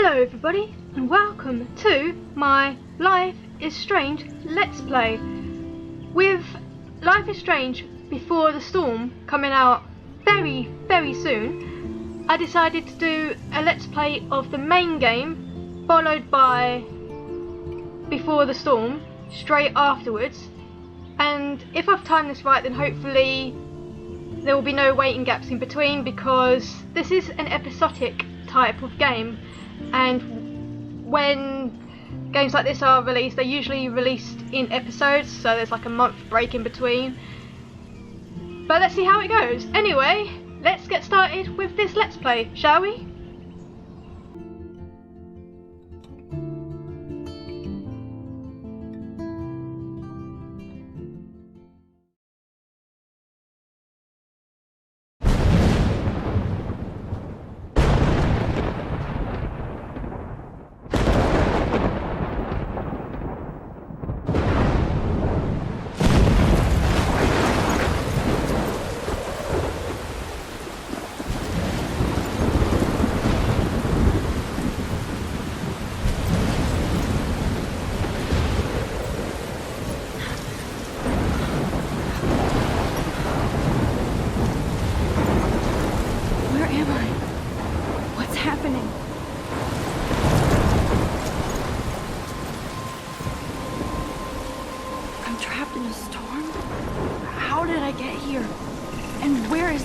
Hello everybody, and welcome to my Life is Strange Let's Play. With Life is Strange Before the Storm coming out very soon, I decided to do a Let's Play of the main game, followed by Before the Storm, straight afterwards. And if I've timed this right, then hopefully there will be no waiting gaps in between, because this is an episodic type of game, and when games like this are released, they're usually released in episodes, so there's like a month break in between. But let's see how it goes. Anyway, let's get started with this Let's Play, shall we?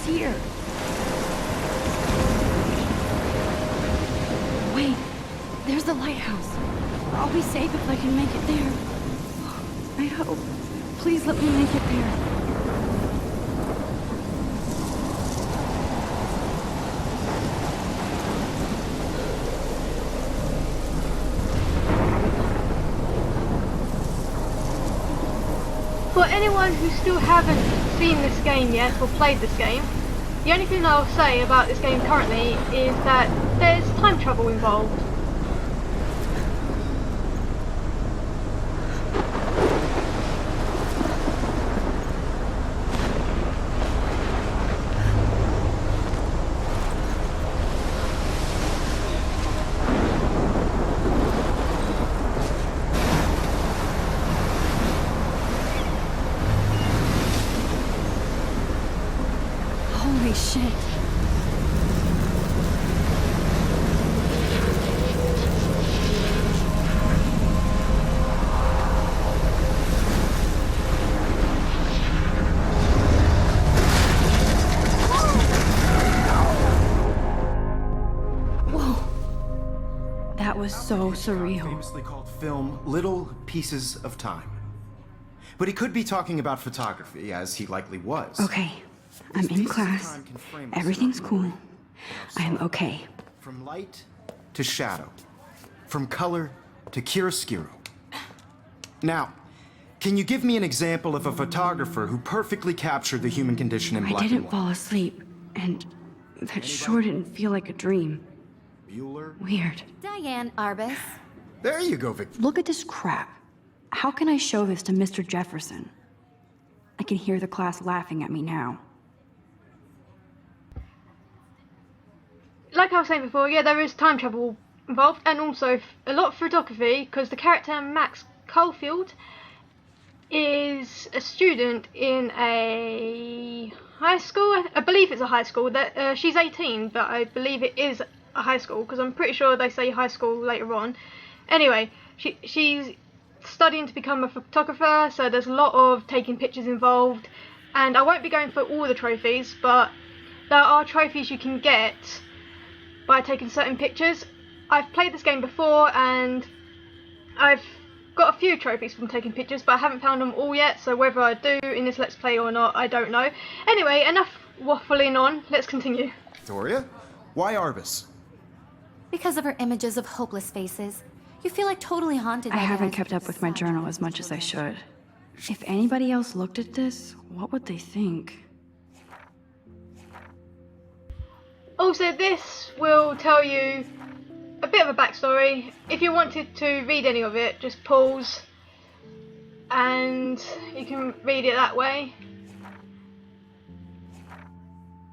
Here. Wait, there's the lighthouse. I'll be safe if I can make it there. I hope. Please let me make it there. For anyone who still haven't seen this game yet or played this game, the only thing I'll say about this game currently is that there's time travel involved. Holy shit. Whoa. That was so surreal. Famously called film Little Pieces of Time. But he could be talking about photography, as he likely was. Okay. I'm in class. Everything's cool. I'm okay. From light to shadow. From color to chiaroscuro. Now, can you give me an example of a photographer who perfectly captured the human condition in black and white? I didn't fall asleep, and that sure didn't feel like a dream. Bueller? Weird. Diane Arbus. There you go, Vic. Look at this crap. How can I show this to Mr. Jefferson? I can hear the class laughing at me now. Like I was saying before, yeah, there is time travel involved, and also a lot of photography, because the character Max Caulfield is a student in a high school. I believe it's a high school. That she's 18, but I believe it is a high school, because I'm pretty sure they say high school later on. Anyway, she's studying to become a photographer, so there's a lot of taking pictures involved, and I won't be going for all the trophies, but there are trophies you can get by taking certain pictures. I've played this game before and I've got a few trophies from taking pictures, but I haven't found them all yet, so whether I do in this Let's Play or not, I don't know. Anyway, enough waffling on, let's continue. Victoria? Why Arbus? Because of her images of hopeless faces. You feel like totally haunted by I haven't her. kept up with my journal as much as I should. If anybody else looked at this, what would they think? Also, this will tell you a bit of a backstory. If you wanted to read any of it, just pause and you can read it that way.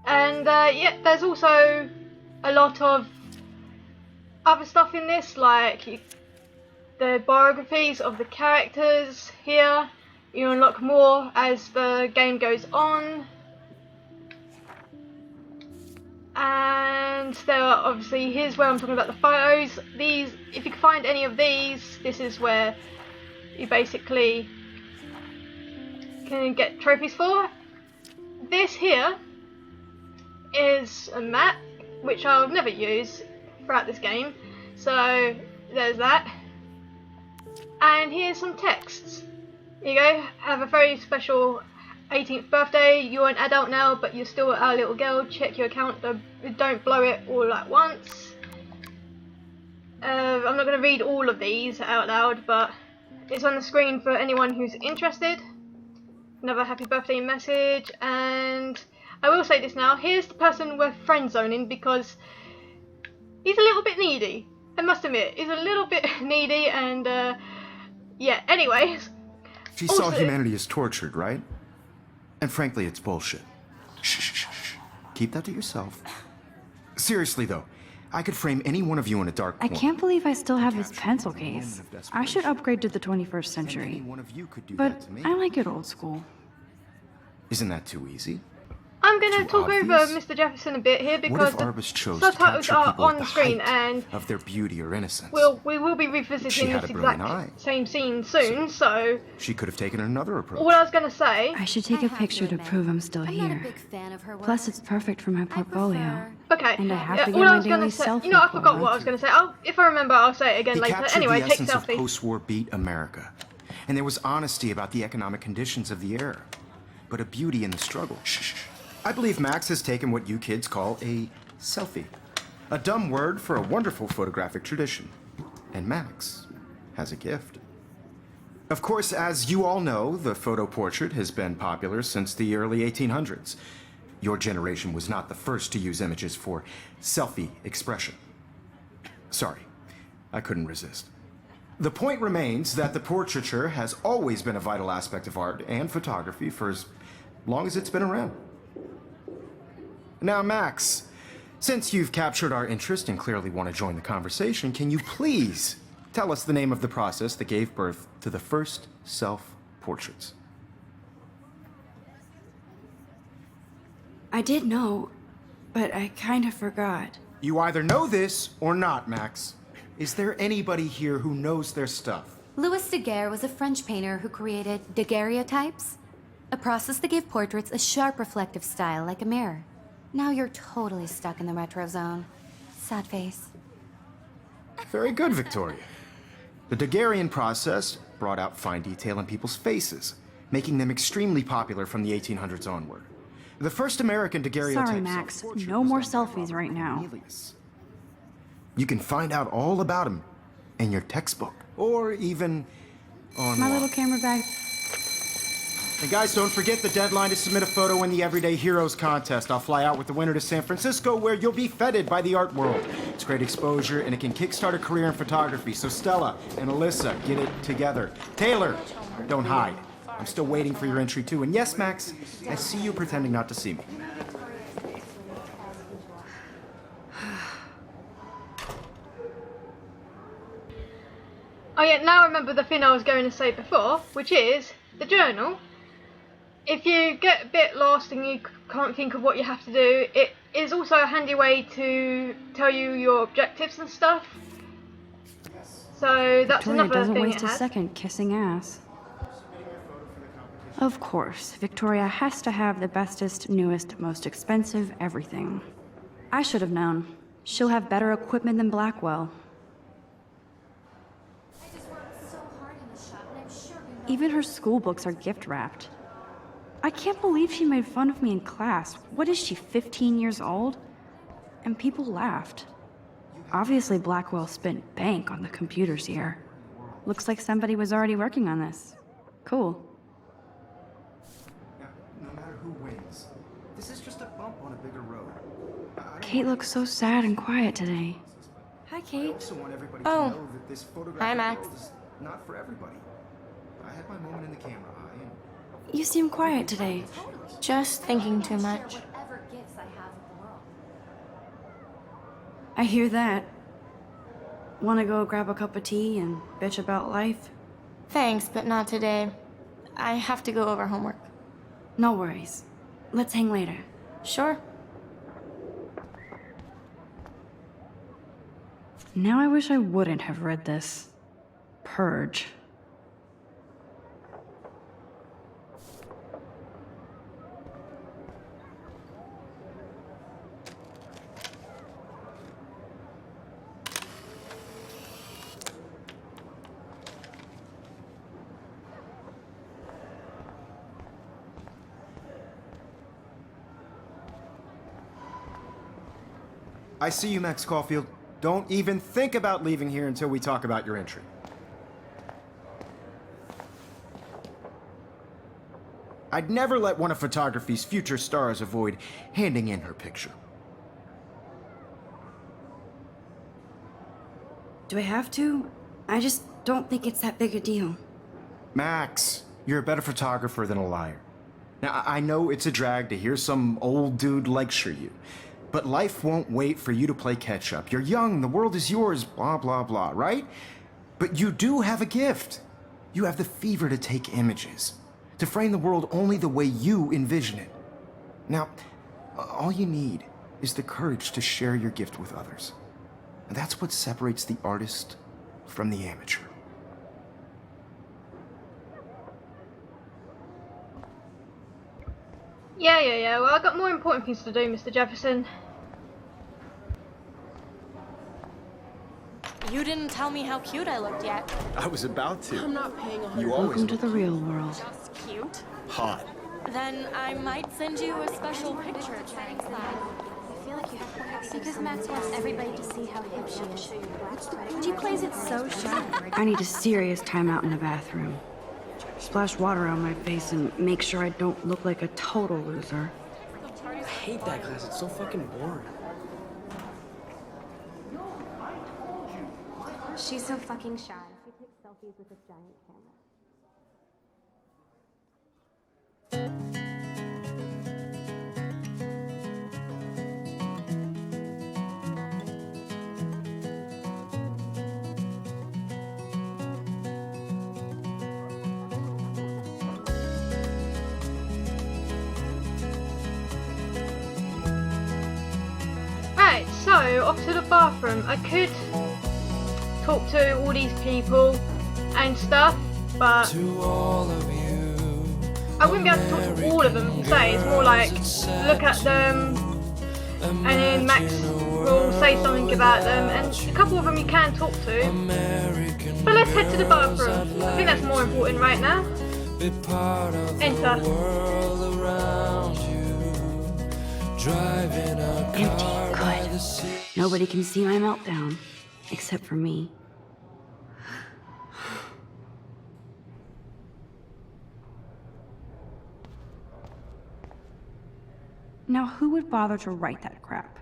And yeah, there's also a lot of other stuff in this, like the biographies of the characters here. You unlock more as the game goes on. And there are obviously, here's where I'm talking about the photos. These, if you can find any of these, this is where you basically can get trophies for. This here is a map, which I'll never use throughout this game. So there's that. And here's some texts. Here you go. Have a very special 18th birthday. You're an adult now, but you're still our little girl. Check your account. Don't blow it all at once. I'm not going to read all of these out loud, but it's on the screen for anyone who's interested. Another happy birthday message. And I will say this now. Here's the person we're friend zoning because he's a little bit needy. I must admit, he's a little bit needy, and yeah. Anyways. She saw humanity as tortured, right? And frankly, it's bullshit. Shh, shh, shh, shh. Keep that to yourself. Seriously, though, I could frame any one of you in a dark corner. I can't believe I still have this pencil case. I should upgrade to the 21st century. But I like it old school. Isn't that too easy? I'm going to talk over obvious? Mr. Jefferson a bit here because What if the Arbus chose subtitles to capture are people on at the the screen, height and of their beauty or innocence? we will be She revisiting had this a brilliant exact eye. same scene soon, so She could have taken another approach. what I was going to say... I should take a picture to prove I'm still I'm not a here. big fan of her work. Plus, it's perfect for my portfolio. Okay, And I have to get what I my was gonna daily say, selfie you know, I forgot quota. what I was going to say. If I remember, I'll say it again He later. captured Anyway, the take essence of selfie. post-war beat America. And there was honesty about the economic conditions of the era. But a beauty in the struggle. Shh, shh, shh. I believe Max has taken what you kids call a selfie. A dumb word for a wonderful photographic tradition. And Max has a gift. Of course, as you all know, the photo portrait has been popular since the early 1800s. Your generation was not the first to use images for selfie expression. Sorry, I couldn't resist. The point remains that the portraiture has always been a vital aspect of art and photography for as long as it's been around. Now, Max, since you've captured our interest and clearly want to join the conversation, can you please tell us the name of the process that gave birth to the first self-portraits? I did know, but I kind of forgot. You either know this or not, Max. Is there anybody here who knows their stuff? Louis Daguerre was a French painter who created daguerreotypes, a process that gave portraits a sharp reflective style like a mirror. Now you're totally stuck in the retro zone. Sad face. Very good, Victoria. The Daguerrean process brought out fine detail in people's faces, making them extremely popular from the 1800s onward. The first American daguerreotype Sorry, Max. self-portrait No was more done by selfies Robert right now. Cornelius. You can find out all about him in your textbook, or even online. My little camera bag. And guys, don't forget the deadline to submit a photo in the Everyday Heroes contest. I'll fly out with the winner to San Francisco, where you'll be feted by the art world. It's great exposure, and it can kickstart a career in photography. So Stella and Alyssa, get it together. Taylor, don't hide. I'm still waiting for your entry, too. And yes, Max, I see you pretending not to see me. Oh yeah, now I remember the thing I was going to say before, which is the journal. If you get a bit lost and you can't think of what you have to do, it is also a handy way to tell you your objectives and stuff. So that's Victoria another doesn't thing waste it a has. second kissing ass. Of course, Victoria has to have the bestest, newest, most expensive everything. I should have known. She'll have better equipment than Blackwell. Even her school books are gift wrapped. I can't believe she made fun of me in class. What is she, 15 years old? And people laughed. Obviously, Blackwell spent bank on the computers here. Looks like somebody was already working on this. Cool. No matter who wins, this is just a bump on a bigger road. Kate looks so sad and quiet today. Hi, I Kate. also want everybody Oh. to know that this photograph Hi, Max. is not for everybody. I had my moment in the camera eye, and You seem quiet today. Just thinking too much. Whatever gifts I have in the world. I hear that. Wanna go grab a cup of tea and bitch about life? Thanks, but not today. I have to go over homework. No worries. Let's hang later. Sure. Now I wish I wouldn't have read this. Purge. I see you, Max Caulfield. Don't even think about leaving here until we talk about your entry. I'd never let one of photography's future stars avoid handing in her picture. Do I have to? I just don't think it's that big a deal. Max, you're a better photographer than a liar. Now, I know it's a drag to hear some old dude lecture you, but life won't wait for you to play catch-up. You're young, the world is yours, blah, blah, blah, right? But you do have a gift. You have the fever to take images, to frame the world only the way you envision it. Now, all you need is the courage to share your gift with others. And that's what separates the artist from the amateur. Yeah. Well, I've got more important things to do, Mr. Jefferson. You didn't tell me how cute I looked yet. I was about to. I'm not paying 100. You always Welcome to the real world. Just cute. hot. Then I might send you a special picture. Thanks, Because Max wants everybody to see how hip she is. She plays it so sharp. I need a serious timeout in the bathroom. Splash water on my face and make sure I don't look like a total loser. I hate that class. It's so fucking boring. She's so fucking shy. She takes selfies with a giant camera. Right, so off to the bathroom. I could talk to all these people and stuff, but I wouldn't be able to talk to all of them per se. It's more like look at them and then Max will say something about them, and a couple of them you can talk to. But let's head to the bathroom. I think that's more important right now. Enter. Empty. Good. Nobody can see my meltdown. Except for me. Now, who would bother to write that crap?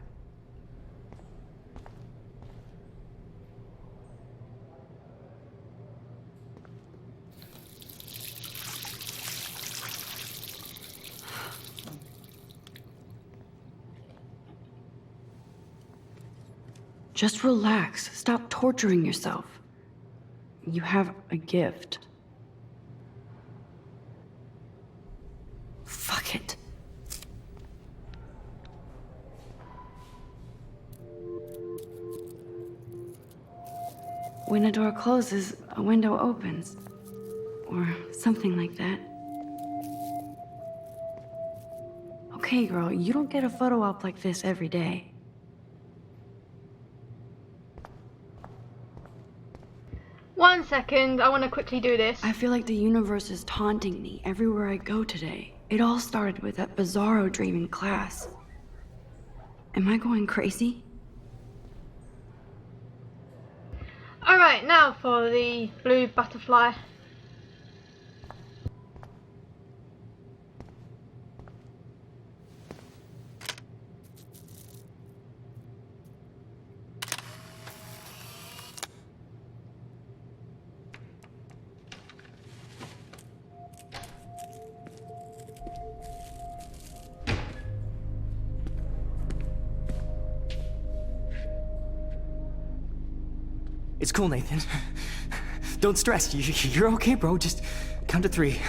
Just relax. Stop torturing yourself. You have a gift. Fuck it. When a door closes, a window opens. Or something like that. Okay, girl, you don't get a photo op like this every day. One second, I want to quickly do this. I feel like the universe is taunting me everywhere I go today. It all started with that bizarro dream in class. Am I going crazy? Alright, now for the blue butterfly. It's cool, Nathan. Don't stress. You're okay, bro. Just count to 3.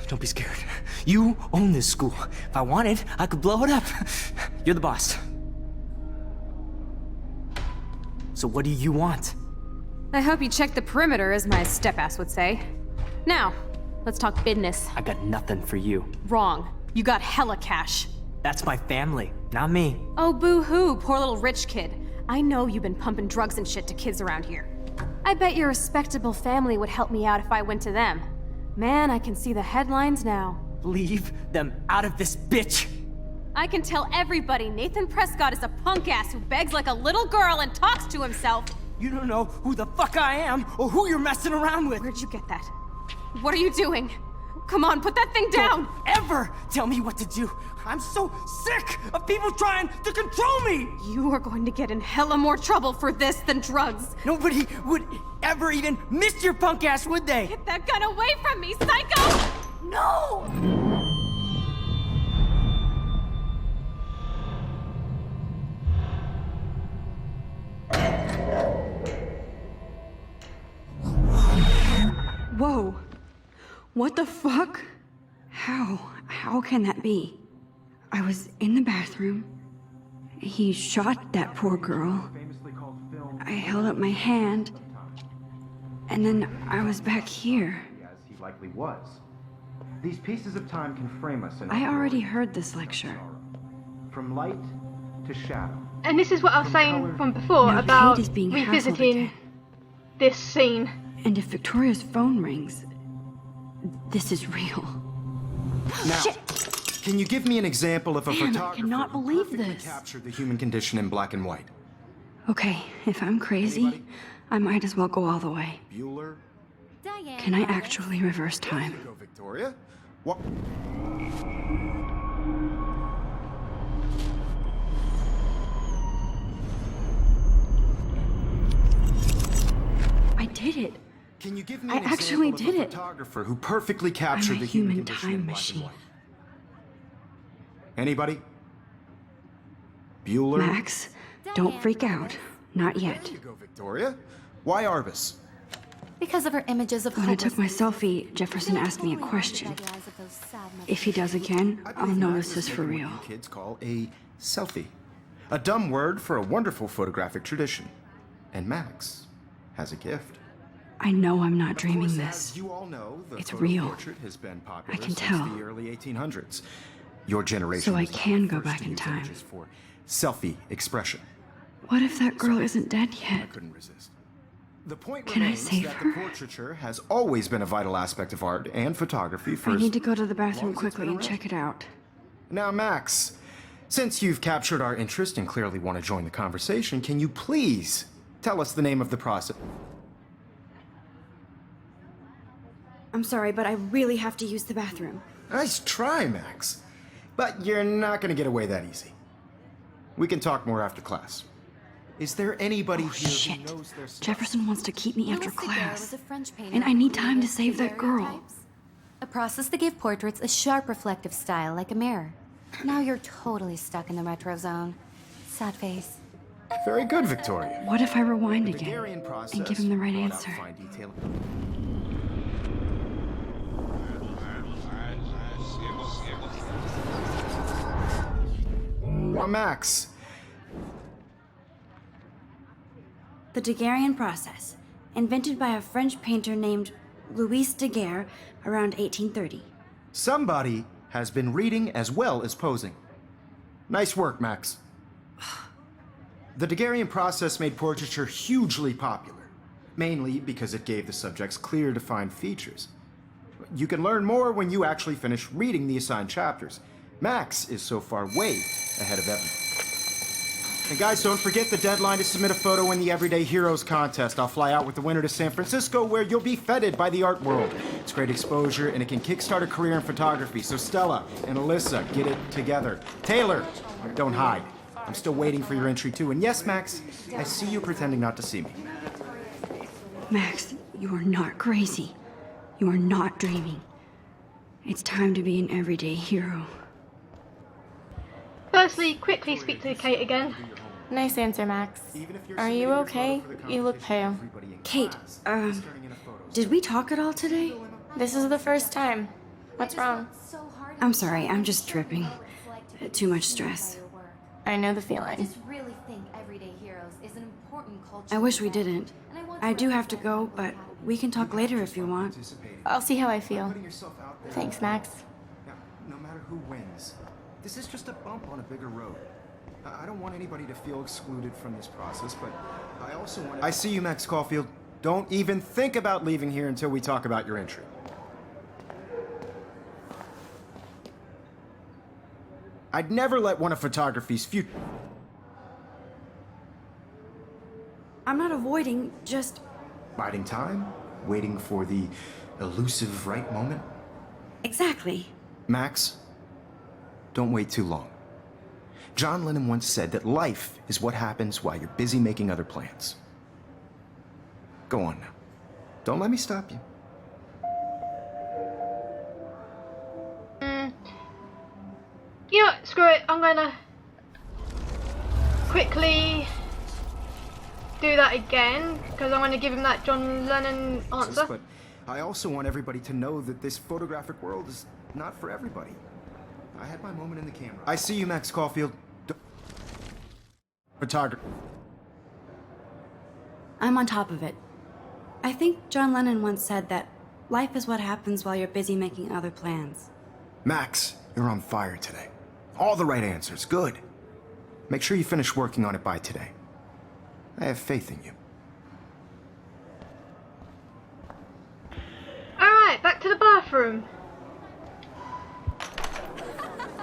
Don't be scared. You own this school. If I wanted, I could blow it up. You're the boss. So what do you want? I hope you checked the perimeter, as my step-ass would say. Now, let's talk business. I got nothing for you. Wrong. You got hella cash. That's my family, not me. Oh, boo-hoo, poor little rich kid. I know you've been pumping drugs and shit to kids around here. I bet your respectable family would help me out if I went to them. Man, I can see the headlines now. Leave them out of this bitch! I can tell everybody Nathan Prescott is a punk ass who begs like a little girl and talks to himself. You don't know who the fuck I am or who you're messing around with. Where'd you get that? What are you doing? Come on, put that thing down! Don't ever tell me what to do. I'm so sick of people trying to control me! You are going to get in hella more trouble for this than drugs. Nobody would ever even miss your punk ass, would they? Get that gun away from me, psycho! No! Whoa. What the fuck? How can that be? I was in the bathroom. He shot that poor girl. I held up my hand. And then I was back here. As he likely was. These pieces of time can frame us in I already heard this lecture. from light to shadow. And this is what I was saying from before Now about Kate is being hassled revisiting again. this scene. And if Victoria's phone rings, this is real. Now, can you give me an example of a Man, I photographer cannot who believe perfectly this. captured the human condition in black and white? Okay, if I'm crazy, Anybody? I might as well go all the way. Bueller? Diane. Can I actually reverse time? Go, Victoria. What? I did it. Can you give me I an actually example of did a it. photographer who perfectly captured I'm a the human human condition time in black machine. and white? Anybody? Bueller? Max, don't freak out. Not yet. There you go, Victoria. Why Arbus? Because of her images of When I took my hopelessness. selfie, Jefferson asked me a question. If he does again, I I'll believe know Max this is for making real. what you kids call a selfie. A dumb word for a wonderful photographic tradition. And Max has a gift. I know I'm not Of dreaming course, this. As you all know, the It's photo real. portrait has been popular I can since tell. the early 1800s. Your generation So I was not can the go first back to in use time. images for selfie expression. What if that girl isn't dead I yet? couldn't resist. The point Can I remains save that her? the portraiture has always been a vital aspect of art and photography for I as need to go to the bathroom long as it's quickly been and around. check it out. Now, Max, since you've captured our interest and clearly want to join the conversation, can you please tell us the name of the process? I'm sorry, but I really have to use the bathroom. Nice try, Max. But you're not going to get away that easy. We can talk more after class. Is there anybody Oh, here shit. who knows their stuff? Jefferson wants to keep me after Louis Daguerre class. was a French painter And I who need time to created save that girl. daguerreotypes, a process that gave portraits a sharp reflective style like a mirror. Now you're totally stuck in the retro zone. Sad face. Very good, Victoria. What if I rewind The again Daguerrean process and give him the right brought out answer? fine detail. Well, Max, The Daguerrean process, invented by a French painter named Louis Daguerre around 1830. somebody has been reading as well as posing. Nice work, Max. The Daguerrean process made portraiture hugely popular, mainly because it gave the subjects clear, defined features. You can learn more when you actually finish reading the assigned chapters. Max is so far way ahead of everyone. And guys, don't forget the deadline to submit a photo in the Everyday Heroes contest. I'll fly out with the winner to San Francisco, where you'll be feted by the art world. It's great exposure, and it can kickstart a career in photography. So Stella and Alyssa, get it together. Taylor, don't hide. I'm still waiting for your entry too. And yes, Max, I see you pretending not to see me. Max, you are not crazy. You are not dreaming. It's time to be an everyday hero. Firstly, quickly speak to Kate again. Nice answer, Max. Are you okay? You look pale. Kate, did we talk at all today? This is the first time. What's wrong? I'm sorry, I'm just dripping. Too much stress. I know the feeling. I wish we didn't. I do have to go, but we can talk later if you want. I'll see how I feel. Thanks, Max. Now, no matter who wins, this is just a bump on a bigger road. I don't want anybody to feel excluded from this process, but I also want... I see you, Max Caulfield. Don't even think about leaving here until we talk about your entry. I'd never let one of photography's future... I'm not avoiding, just... Biding time? Waiting for the elusive right moment? Exactly. Max, don't wait too long. John Lennon once said that life is what happens while you're busy making other plans. Go on now. Don't let me stop you. You know what, screw it, I'm gonna quickly do that again, because I'm gonna give him that John Lennon answer. But I also want everybody to know that this photographic world is not for everybody. I had my moment in the camera. I see you, Max Caulfield. Photographer. I'm on top of it. I think John Lennon once said that life is what happens while you're busy making other plans. Max, you're on fire today. All the right answers. Good. Make sure you finish working on it by today. I have faith in you. Alright, back to the bathroom.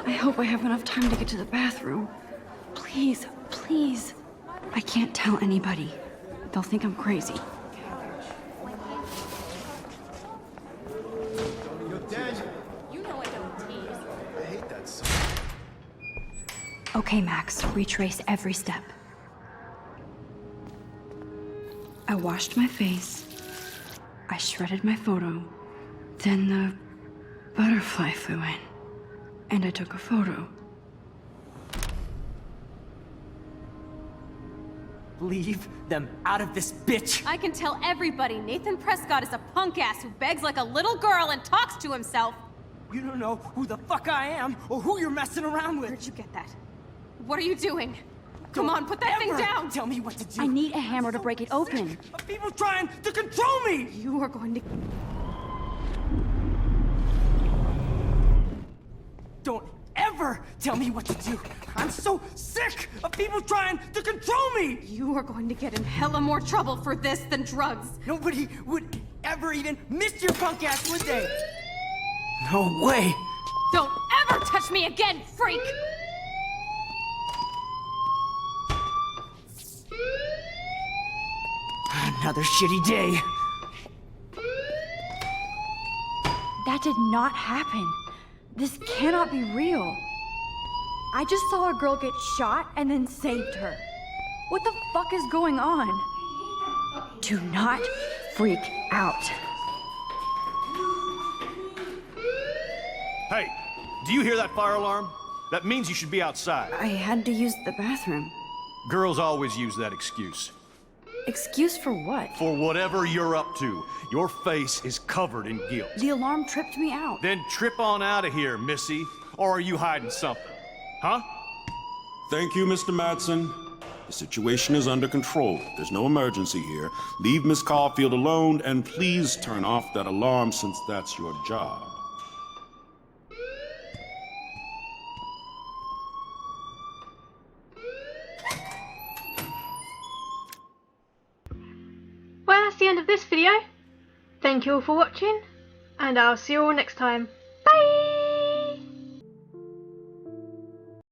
I hope I have enough time to get to the bathroom. Please, please. I can't tell anybody. They'll think I'm crazy. Okay, Max, retrace every step. I washed my face. I shredded my photo. Then the butterfly flew in. And I took a photo. Leave them out of this bitch! I can tell everybody Nathan Prescott is a punk ass who begs like a little girl and talks to himself. You don't know who the fuck I am or who you're messing around with. Where'd you get that? What are you doing? Come on, put that thing down! Tell me what to do. I need a hammer to break it open. Of people trying to control me! You are going to... Don't ever tell me what to do! I'm so sick of people trying to control me! You are going to get in hella more trouble for this than drugs. Nobody would ever even miss your punk ass, would they? No way! Don't ever touch me again, freak! Another shitty day. That did not happen. This cannot be real. I just saw a girl get shot and then saved her. What the fuck is going on? Do not freak out. Hey, do you hear that fire alarm? That means you should be outside. I had to use the bathroom. Girls always use that excuse. Excuse for what? For whatever you're up to. Your face is covered in guilt. The alarm tripped me out. Then trip on out of here, Missy. Or are you hiding something? Huh? Thank you, Mr. Madsen. The situation is under control. There's no emergency here. Leave Miss Caulfield alone, and please turn off that alarm since that's your job. Well, that's the end of this video. Thank you all for watching, and I'll see you all next time.